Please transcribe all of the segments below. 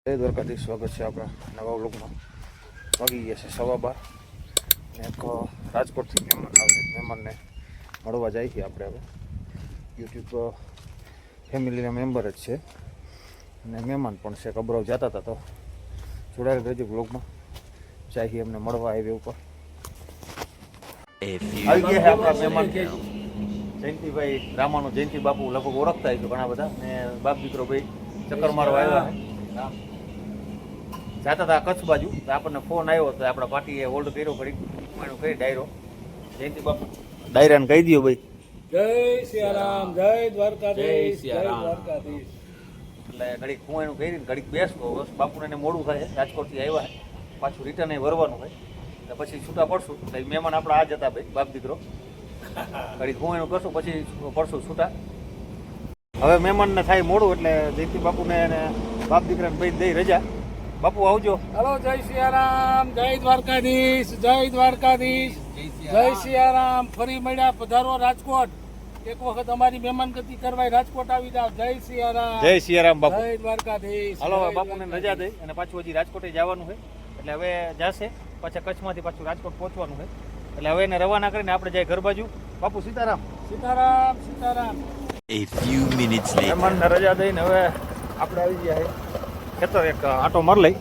જય દ્વારકાધીશ, સ્વાગત છે આપણા નવા વ્લોગમાં. વાગી ગયા છે 12:15 ને એક રાજકોટથી મહેમાન આવે. મહેમાનને મળવા જાય છે આપણે. હવે યુટ્યુબ ફેમિલીના મેમ્બર જ છે અને મહેમાન પણ છે. કબરાવ જતા હતા તો જોડાયેલ રહેજો વ્લોગમાં. જાય એમને મળવા હાઈવે ઉપર આવી ગયા છે આપણા મહેમાન. જયંતિભાઈ રામાનો જયંતિ બાપુ લગભગ ઓળખતા હોય છે ઘણા બધા, ને બાપ દીકરો ભાઈ ચક્કર મારવા આવ્યા છે. જતા હતા કચ્છ બાજુ, તો આપણને ફોન આવ્યો તો આપણા પાર્ટીએ હોલ્ડ કર્યો, ઘડીક એનું કરી ડાયરો. જયંતિ બાપુ ડાયરાને કહી દો ભાઈ. જય સિયારામ, જય દ્વારકાધીશ, જય દ્વારકાધીશ. એટલે ઘડીક હું એનું કરી ઘડીક બેસતો. બસ બાપુને એને મોડું થાય, રાજકોટથી આવ્યા છે, પાછું રિટર્ન એ વરવાનું હોય એટલે પછી છૂટા પડશું. તો મહેમાન આપણા આ જ હતા ભાઈ, બાપ દીકરો. ઘડીક હું એનું કરશું, પછી પડશું છૂટા. હવે મહેમાનને થાય મોડું એટલે જયંતિ બાપુને અને બાપ દીકરાને ભાઈ દઈ રજા. બાપુ આવજો. હલો, જય સિયારામ, જય દ્વારકાધીશ, જય દ્વારકાધીશ, જય સિયારામ. ફરી મળ્યા, પધારો રાજકોટ. એક વખત અમારી મહેમાનગતિ કરવા રાજકોટ આવી જાવ. જય સિયારામ, જય સિયારામ બાપુ, જય દ્વારકાધીશ. હાલો બાપુને રજા દઈ અને પાછું હજી રાજકોટે જવાનું છે. એટલે હવે જશે, પાછા કચ્છમાંથી પાછું રાજકોટ પહોંચવાનું છે. એટલે હવે એને રવાના કરીને આપણે જાય ઘર બાજુ. બાપુ Sitaram. Sitaram, Sitaram. A few minutes later. મહેમાનને રજા દઈને હવે આપણે આવી ગયા ખેતર. એક આટો માર લઈ,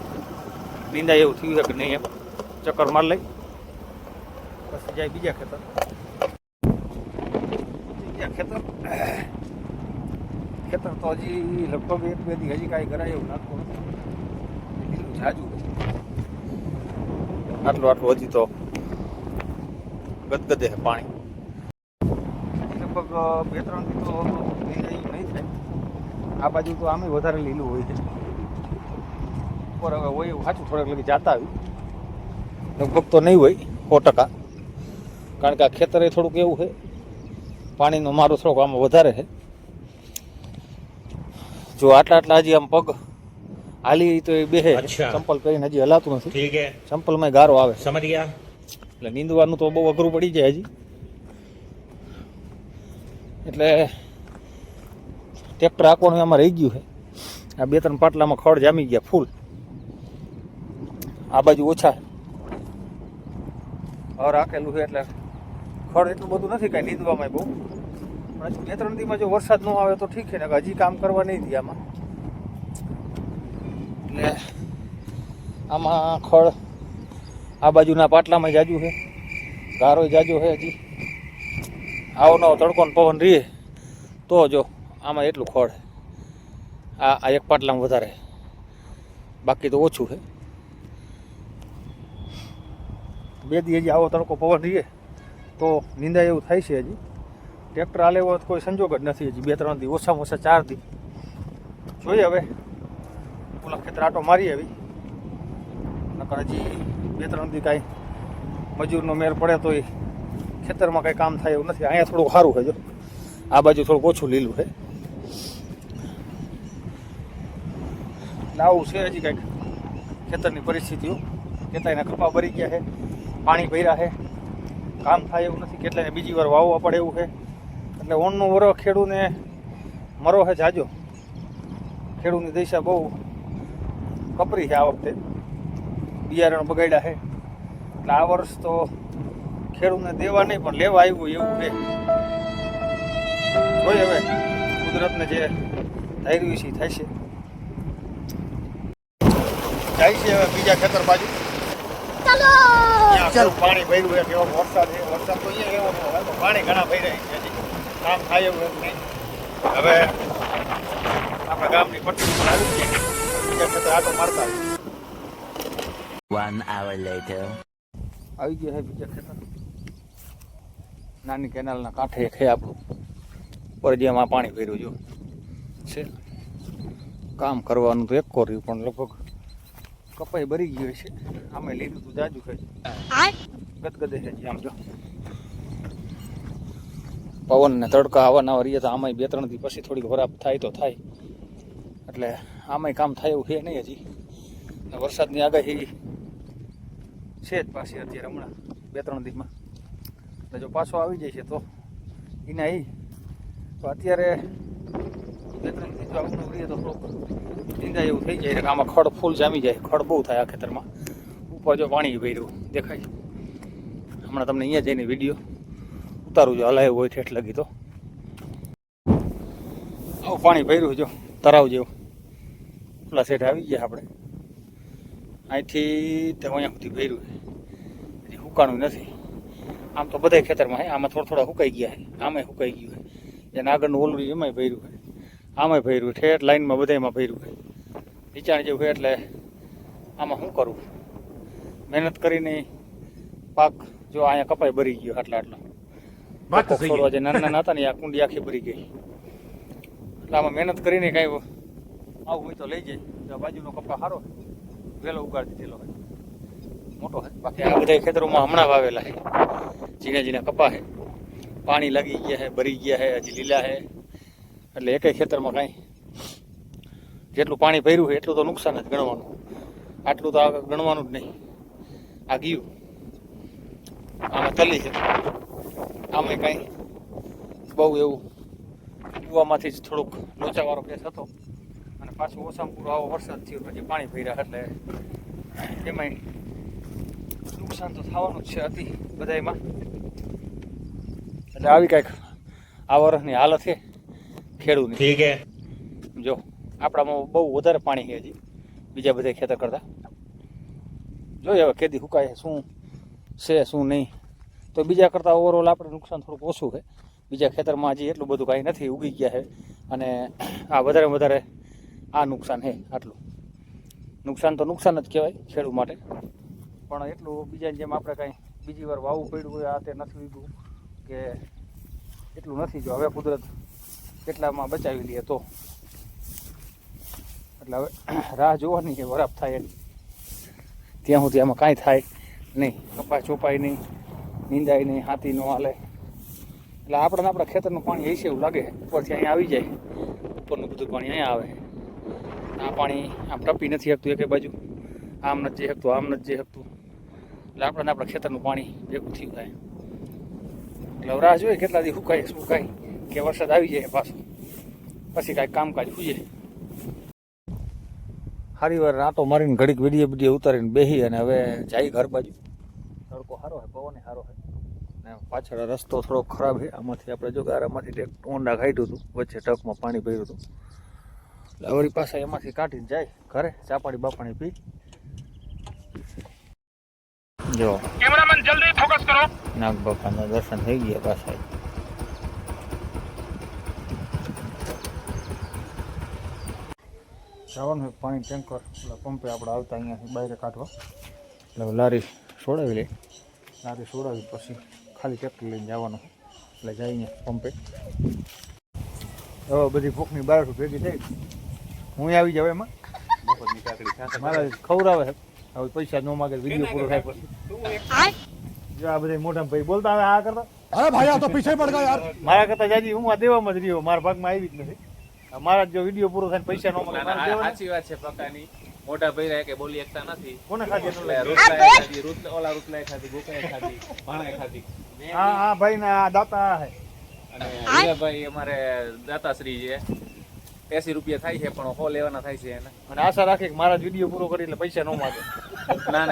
નીંદાય એવું થયું છે કે નહીં, એમ ચક્કર માર લઈ પછી જાય બીજા ખેતર. ખેતર તો હજી લગભગ 1-2 દી હજી કાંઈ કરાય એવું નાખતું નથી. લીલું જાજુ આટલું હજી તો ગદગદે છે પાણી. લગભગ 2-3 દી તો લીલાયું નહીં થાય. આ બાજુ તો આમે વધારે લીલું હોય છે. ઉપર હવે હોય એવું સાચું થોડાક લગી જાતા આવ્યું. લગભગ તો નહીં હોય 100%, કારણ કે આ ખેતર એ થોડુંક એવું છે, પાણીનો મારો થોડોક આમાં વધારે છે. જો આટલા હજી આમ પગ હાલી તો એ બેહે, ચંપલ પહેરીને હજી હલાતું નથી. ચંપલમાં ગારો આવે, સમજ ગયા. એટલે નીંદવાનું તો બહુ અઘરું પડી જાય હજી. એટલે ટ્રેક્ટર આંકવાનું એમાં રહી ગયું છે. આ 2-3 પાટલામાં ખડ જામી ગયા ફૂલ. આ બાજુ ઓછા હવે રાખેલું છે એટલે ખડ એટલું બધું નથી કાંઈ નીંદવામાં બહુ. પણ હજી 2-3 દીમાં જો વરસાદ ન આવે તો ઠીક છે, ને હજી કામ કરવા નહીં દે આમાં. એટલે આમાં ખડ આ બાજુના પાટલામાં જાજુ છે, ગારો જાજો છે. હજી આવો નવો તડકો ને પવન રહીએ તો જો આમાં એટલું ખડ આ એક પાટલામાં વધારે, બાકી તો ઓછું છે. 2 દી હજી આવો તડકો પવન રહીએ તો નિંદાય એવું થાય છે. હજી ટ્રેક્ટર હાલે એવો કોઈ સંજોગ જ નથી. હજી 2-3 દી, ઓછામાં ઓછા 4 દી જોઈએ. હવે ઓલા ખેતર આટો મારી આવી, નકર હજી 2-3 દી કાંઈ મજૂરનો મેર પડે તો ખેતરમાં કંઈ કામ થાય એવું નથી. અહીંયા થોડુંક સારું છે, જો આ બાજુ થોડુંક ઓછું લીલું છે. એટલે આવું છે હજી કંઈક ખેતરની પરિસ્થિતિઓ. કેટલાયના કપા ભરી ગયા છે, પાણી ભર્યા છે, કામ થાય એવું નથી. કેટલાયને બીજી વાર વાવવા પડે એવું છે. એટલે ઓણનું વરો ખેડૂને મરો છે જાજો. ખેડૂતની દિશા બહુ કપરી છે આ વખતે. બિયારણ બગાડ્યા છે એટલે આ વર્ષ તો ખેડૂતને દેવા નહીં પણ લેવા આવ્યું એવું છે. જોઈએ હવે કુદરતને જે ધાર્યું છે થાય છે. જાય છે હવે બીજા ખેતર બાજુ. ચાલો, પાણી ભર્યું છે, કેવો વરસાદ છે. વરસાદ તો અહીંયા એવો હોય, પાણી ઘણા ભર્યા છે. હજી કામ થાય એવું એમ નહીં. હવે આપણા ગામની પટ્ટી પર આવી છે, બીજા ખેતર આટો મારતા 1 hour later. આવી ગયા છે બીજા ખેતર. નાની કેનાલના કાંઠે છે આપણું પરજીયામાં પાણી ભર્યું જો છે. કામ કરવાનું તો એક કર્યું પણ લગભગ કપાઈ ભરી ગયો છે. આમે લીધું તો જાજુ છે, ગદગદે છે આમ જો. પવન ને તડકા આવવાના રહીએ તો આમાંય 2-3 દી પછી થોડીક ખરાબ થાય તો થાય. એટલે આમાંય કામ થાય એવું છે નહીં હજી. વરસાદની આગાહી છે જ પાછી અત્યારે હમણાં 2-3 દીમાં. એટલે જો પાછો આવી જાય છે તો એના તો અત્યારે 2-3 ખેતરથી જો આવું ઉડીએ તો થોડુંક નીંદાય એવું થઈ જાય. આમાં ખડ ફૂલ જામી જાય, ખડ બહુ થાય આ ખેતરમાં. ઉપર જો પાણી ભર્યું દેખાય. હમણાં તમને અહીંયા જઈને વિડીયો ઉતારું જો હલાયું હોય ઠેઠ લગી તો. આવું પાણી ભર્યું જો તરાવ જેવું. ખુલ્લા સેટ આવી ગયા આપણે. અહીંથી તે અહીંયા સુધી ભર્યું છે, હજી સુકાણું નથી. આમ તો બધા ખેતરમાં છે, આમાં થોડા સુકાઈ ગયા છે, આમાંય સુકાઈ ગયું છે. એને આગળનું ઓલું એમાંય ભર્યું છે, આમાંય ભર્યું છે, ઠેઠ લાઈનમાં બધામાં ભર્યું છે. નીચાણ જેવું છે એટલે આમાં શું કરવું? મહેનત કરીને પાક જો અહીંયા કપાઈ ભરી ગયો આટલા છોડવા જે નાના નાના હતા ને આ કુંડી આખી ભરી ગઈ. એટલે આમાં મહેનત કરીને કાંઈ આવું હોય તો લઈ જાય. બાજુનો કપા સારો વહેલો ઉગાડી દીધેલો હોય, મોટો હોય. બાકી આ બધા ખેતરોમાં હમણાં વાવેલા છે, ઝીણા ઝીણા કપા છે, પાણી લાગી ગયા છે, ભરી ગયા છે, હજી લીલા છે. એટલે એકેય ખેતરમાં કાંઈ જેટલું પાણી ભર્યું છે એટલું તો નુકસાન જ ગણવાનું, આટલું તો આગળ ગણવાનું જ નહીં. આ ગયું આમાં તલી છે, આમાં કાંઈ બહુ એવું કૂવામાંથી જ થોડુંક લોચાવાળો કેસ હતો અને પાછું ઓછામાં પૂરો આવો વરસાદ થયો પછી પાણી ભર્યા એટલે એમાંય નુકસાન તો થવાનું જ છે અતિ બધાયમાં. એટલે આવી કાંઈક આ વર્ષની હાલત છે ખેડૂતની. ઠીક હે. જો આપણામાં બહુ વધારે પાણી છે હજી બીજા બધા ખેતર કરતાં. જોઈએ હવે કેદી સુકાય શું છે શું નહીં. તો બીજા કરતાં ઓવરઓલ આપણે નુકસાન થોડુંક ઓછું છે. બીજા ખેતરમાં હજી એટલું બધું કાંઈ નથી, ઉગી ગયા છે. અને આ વધારે આ નુકસાન છે. આટલું નુકસાન તો નુકસાન જ કહેવાય ખેડૂત માટે, પણ એટલું બીજાની જેમ આપણે કાંઈ બીજી વાર વાવવું પડ્યું હોય આ તે નથી લીધું કે એટલું નથી. જો હવે કુદરત કેટલામાં બચાવી લઈએ તો. એટલે હવે રાહ જોવાની કે વરાપ થાય એની, ત્યાં સુધી આમાં કાંઈ થાય નહીં. કપાય ચોપાય નહીં, નીંદાય નહીં, હાથી ન હાલે. એટલે આપણા ખેતરનું પાણી હશે એવું લાગે. ઉપરથી અહીંયા આવી જાય, ઉપરનું બધું પાણી અહીંયા આવે. આ પાણી આમ ટપી નથી શકતું એકે બાજુ, આમ નથી જઈ શકતું, આમ નથી જઈ શકતું. એટલે આપણા ખેતરનું પાણી ભેગું થયું થાય. એટલે રાહ જોઈએ કેટલા દી સુકાય કે વરસાદ આવી જાય પાછો, પછી કાંઈક કામકાજ પૂજે. સારી વાર રાતો મારીને ઘડીક વિડીયો ઉતારીને બેસી અને હવે જાય ઘર બાજુ. તડકો સારો છે, પવન સારો છે ને પાછળ રસ્તો થોડો ખરાબ છે. આમાંથી આપણે જો ગારામાંથી ટોંડા કાઢ્યું હતું, વચ્ચે ટકમાં પાણી ભર્યું હતું. એટલે વળી પાછા એમાંથી કાઢીને જાય ઘરે, ચા પાણી બાપાણી પી. જો કેમેરામેન જલ્દી ફોકસ કરો. નાગ બાપાના દર્શન થઈ ગયા પાછા. જવાનું પાણી ટેન્કર એટલે પંપે આપણે આવતા અહીંયાથી બહાર કાઢવા. એટલે લારી છોડાવી લે, લારી છોડાવી પછી ખાલી ટ્રેક્ટર લઈને જવાનું. એટલે જઈને પંપે હવે બધી ભૂખની બહાર ભેગી થઈ હું આવી જાવ એમાં મારા ખવડાવે છે. હવે પૈસા ન માગે વિડીયો પૂરો થાય પછી જો આ બધા મોટા ભાઈ બોલતા હવે આ કરતા અરે ભાઈ આ તો પીછે પડ ગયો યાર. મારા કરતા જાજી હું આ દેવામાં જ રહ્યો, મારા ભાગમાં આવી જ નથી. મારા જો વિડીયો પૂરો થાય પૈસા ન મળે. સાચી વાત છે પક્કાની. મોટા ભાઈ કે બોલી એકતા નથી. કોને ખાધી ઓલા રોટલા ખાધી, ગોકાએ ખાધી, ભાણે ખાધી. હા ભાઈ ના દાતા હે અને હીરાભાઈ અમારે દાતાશ્રી છે. 80 રૂપિયા થાય છે પણ 100 લેવાના થાય છે એને. અને આશા રાખે કે મારા વિડીયો પૂરો કરી એટલે પૈસા ન માગે. ના